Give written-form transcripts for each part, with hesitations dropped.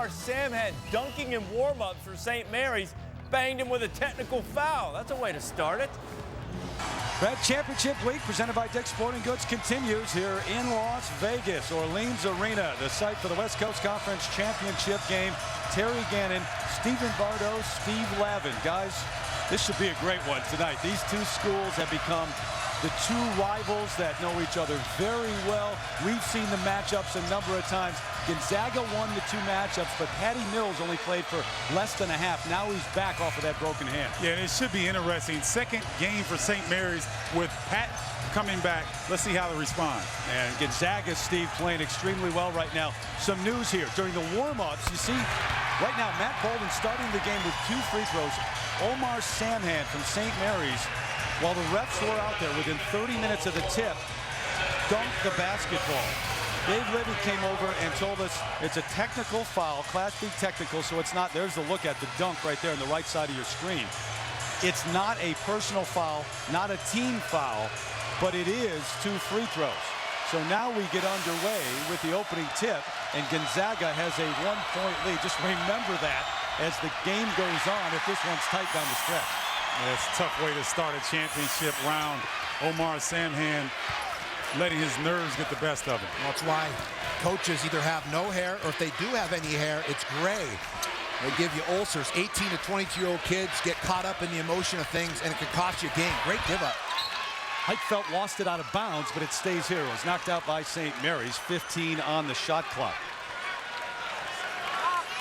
Omar Samhead, dunking in warm-up for St. Mary's, banged him with a technical foul. That's a way to start it. Red Championship Week presented by Dick's Sporting Goods continues here in Las Vegas. Orleans Arena, the site for the West Coast Conference Championship game. Terry Gannon, Stephen Bardo, Steve Lavin. Guys, this should be a great one tonight. These two schools have become the two rivals that know each other very well. We've seen the matchups a number of times. Gonzaga won the two matchups, but Patty Mills only played for less than a half. Now he's back off of that broken hand. Yeah, and it should be interesting. Second game for St. Mary's with Pat coming back. Let's see how they respond. And Gonzaga, Steve, playing extremely well right now. Some news here. During the warm-ups, you see right now Matt Bolden starting the game with 2 free throws. Omar Samhead from St. Mary's, while the refs were out there within 30 minutes of the tip, dunked the basketball. Dave Libby came over and told us it's a technical foul, Class B technical, so it's not. There's the look at the dunk right there on the right side of your screen. It's not a personal foul, not a team foul, but it is 2 free throws. So now we get underway with the opening tip, and Gonzaga has a 1-point lead. Just remember that as the game goes on if this one's tight down the stretch. Yeah, it's a tough way to start a championship round. Omar Samhead letting his nerves get the best of him. That's why coaches either have no hair, or if they do have any hair, it's gray. They give you ulcers. 18 to 22-year-old kids get caught up in the emotion of things, and it can cost you a game. Great give up. Heitfeld lost it out of bounds, but it stays here. It was knocked out by St. Mary's. 15 on the shot clock.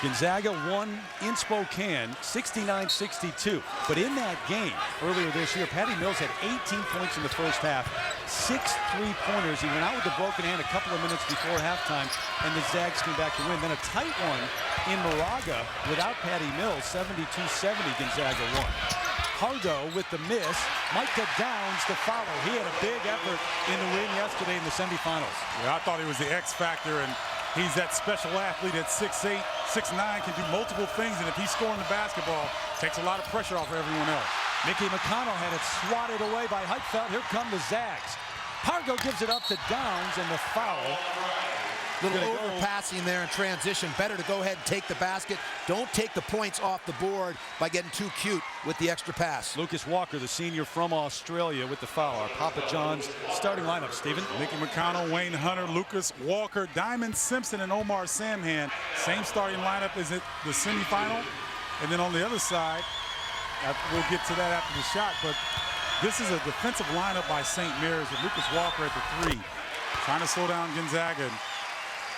Gonzaga won in Spokane, 69-62. But in that game earlier this year, Patty Mills had 18 points in the first half, 6 3-pointers. He went out with a broken hand a couple of minutes before halftime, and the Zags came back to win. Then a tight one in Moraga without Patty Mills, 72-70, Gonzaga won. Hargo with the miss. Micah Downs to follow. He had a big effort in the win yesterday in the semifinals. Yeah, I thought he was the X factor, and he's that special athlete at 6'8", 6'9", can do multiple things, and if he's scoring the basketball, takes a lot of pressure off everyone else. Mickey McConnell had it swatted away by Heitfeld. Here come the Zags. Hargo gives it up to Downs, and the foul. Little overpassing there in transition. Better to go ahead and take the basket. Don't take the points off the board by getting too cute with the extra pass. Lucas Walker, the senior from Australia, with the foul. Our Papa John's starting lineup, Stephen. Mickey McConnell, Wayne Hunter, Lucas Walker, Diamond Simpson, and Omar Samhead. Same starting lineup as at the semifinal. And then on the other side, we'll get to that after the shot, but this is a defensive lineup by St. Mary's with Lucas Walker at the 3, trying to slow down Gonzaga.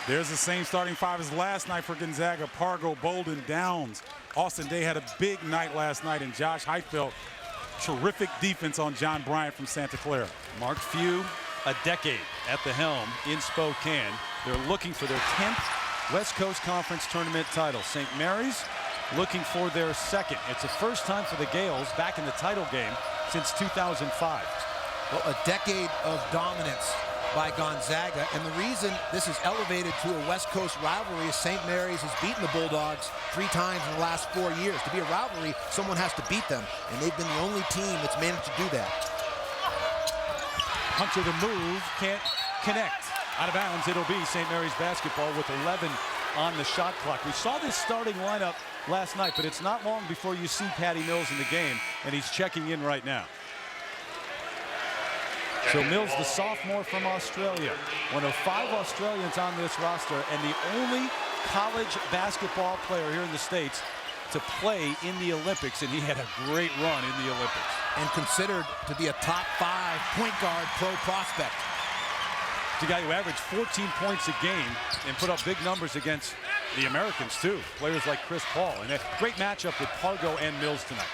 There's the same starting 5 as last night for Gonzaga. Pargo, Bolden, Downs. Austin Day had a big night last night, and Josh Heitfeld, terrific defense on John Bryant from Santa Clara. Mark Few, a decade at the helm in Spokane. They're looking for their 10th West Coast Conference tournament title. St. Mary's looking for their 2nd. It's the first time for the Gales back in the title game since 2005. Well, a decade of dominance by Gonzaga, and the reason this is elevated to a West Coast rivalry is St. Mary's has beaten the Bulldogs 3 times in the last 4 years. To be a rivalry, someone has to beat them, and they've been the only team that's managed to do that. Hunter the move, can't connect. Out of bounds, it'll be St. Mary's basketball with 11 on the shot clock. We saw this starting lineup last night, but it's not long before you see Patty Mills in the game, and he's checking in right now. So Mills, the sophomore from Australia, one of 5 Australians on this roster, and the only college basketball player here in the States to play in the Olympics, and he had a great run in the Olympics. And considered to be a top 5 point guard pro prospect. It's a guy who averaged 14 points a game and put up big numbers against the Americans too, players like Chris Paul. And a great matchup with Pargo and Mills tonight.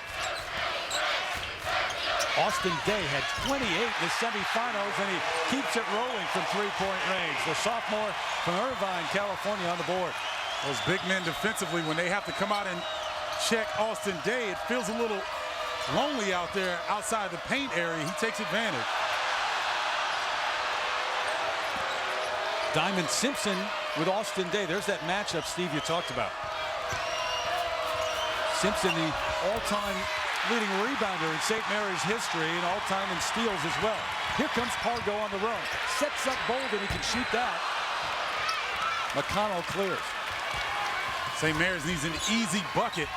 Austin Day had 28 in the semifinals, and he keeps it rolling from 3-point range. The sophomore from Irvine, California, on the board. Those big men defensively, when they have to come out and check Austin Day, it feels a little lonely out there outside the paint area. He takes advantage. Diamond Simpson with Austin Day. There's that matchup, Steve, you talked about. Simpson, the all-time leading rebounder in St. Mary's history, and all-time in steals as well. Here comes Pargo on the run. Sets up Bolden. He can shoot that. McConnell clears. St. Mary's needs an easy bucket.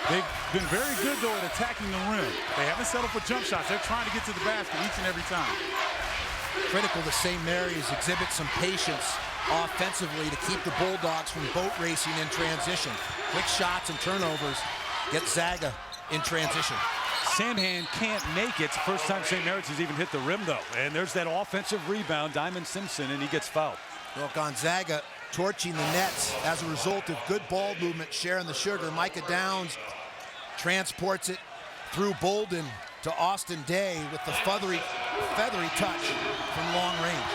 They've been very good, though, at attacking the rim. They haven't settled for jump shots. They're trying to get to the basket each and every time. Critical to St. Mary's exhibit some patience offensively to keep the Bulldogs from boat racing in transition. Quick shots and turnovers get Zaga in transition. Samhan can't make it. It's the first time St. Mary's has even hit the rim, though. And there's that offensive rebound, Diamond Simpson, and he gets fouled. Well, Gonzaga torching the nets as a result of good ball movement, sharing the sugar. Micah Downs transports it through Bolden to Austin Day with the feathery touch from long range.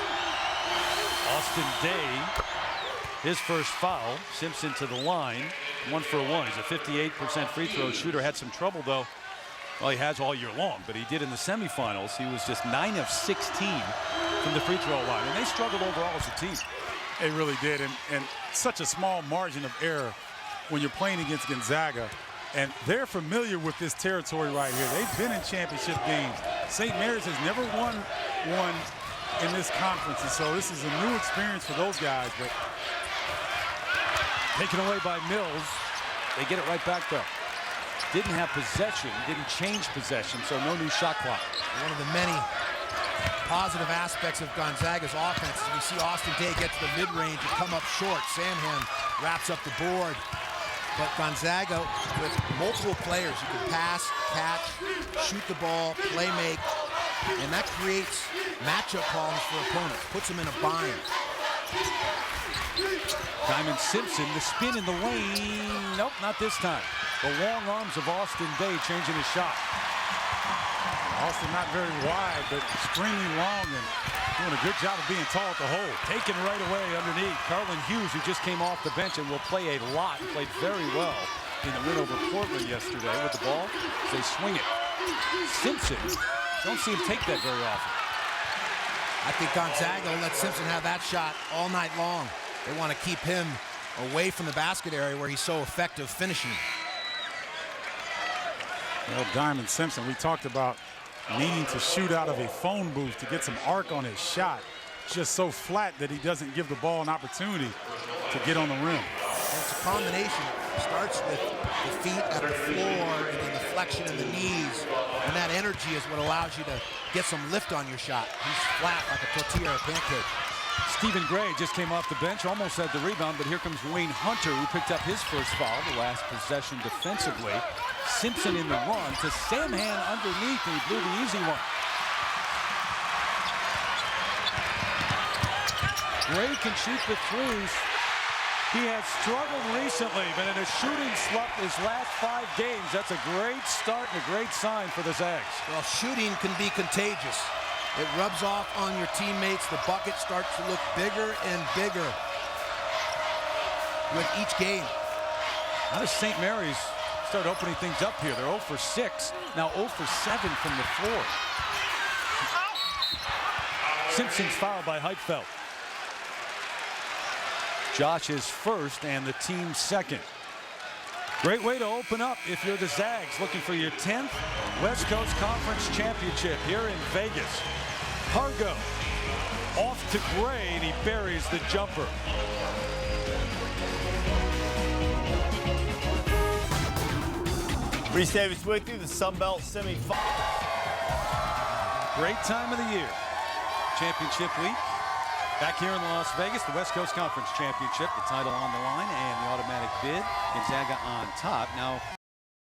Austin Day, his first foul. Simpson to the line, 1 for 1. He's a 58% free throw shooter. Had some trouble, though. Well, he has all year long, but he did in the semifinals. He was just 9 of 16 from the free throw line, and they struggled overall as a team. They really did, and such a small margin of error when you're playing against Gonzaga. And they're familiar with this territory right here. They've been in championship games. St. Mary's has never won one in this conference, and so this is a new experience for those guys. But taken away by Mills. They get it right back, though. Didn't have possession, didn't change possession, so no new shot clock. One of the many positive aspects of Gonzaga's offense is we see Austin Day get to the mid-range and come up short. Samhan wraps up the board. But Gonzaga, with multiple players, you can pass, catch, shoot the ball, play make, and that creates matchup problems for opponents, puts them in a bind. Diamond Simpson, the spin in the lane. Nope, not this time. The long arms of Austin Day changing his shot. Austin not very wide, but extremely long and doing a good job of being tall at the hole. Taken right away underneath. Carlin Hughes, who just came off the bench and will play a lot, played very well in the win over Portland yesterday with the ball. They swing it. Simpson, don't see him take that very often. I think Gonzaga will let Simpson have that shot all night long. They want to keep him away from the basket area where he's so effective finishing. Well, Diamond Simpson, we talked about needing to shoot out of a phone booth to get some arc on his shot. Just so flat that he doesn't give the ball an opportunity to get on the rim. And it's a combination. It starts with the feet at the floor and then the flexion in the knees. And that energy is what allows you to get some lift on your shot. He's flat like a tortilla or a pancake. Stephen Gray just came off the bench, almost had the rebound, but here comes Wayne Hunter, who picked up his first foul, the last possession defensively. Simpson in the run to Samhan underneath, and he blew the easy one. Gray can shoot the threes. He has struggled recently, but in a shooting slump his last 5 games. That's a great start and a great sign for the Zags. Well, shooting can be contagious. It rubs off on your teammates. The bucket starts to look bigger and bigger with each game. How does St. Mary's start opening things up here? They're 0 for 6, now 0 for 7 from the floor. Simpson's fouled by Heitfeld. Josh is first and the team second. Great way to open up if you're the Zags, looking for your 10th West Coast Conference Championship here in Vegas. Hargo off to Gray, and he buries the jumper. Reese Davis with you, the Sun Belt semifinal. Great time of the year. Championship week. Back here in Las Vegas, the West Coast Conference Championship, the title on the line and the automatic bid. Gonzaga on top. Now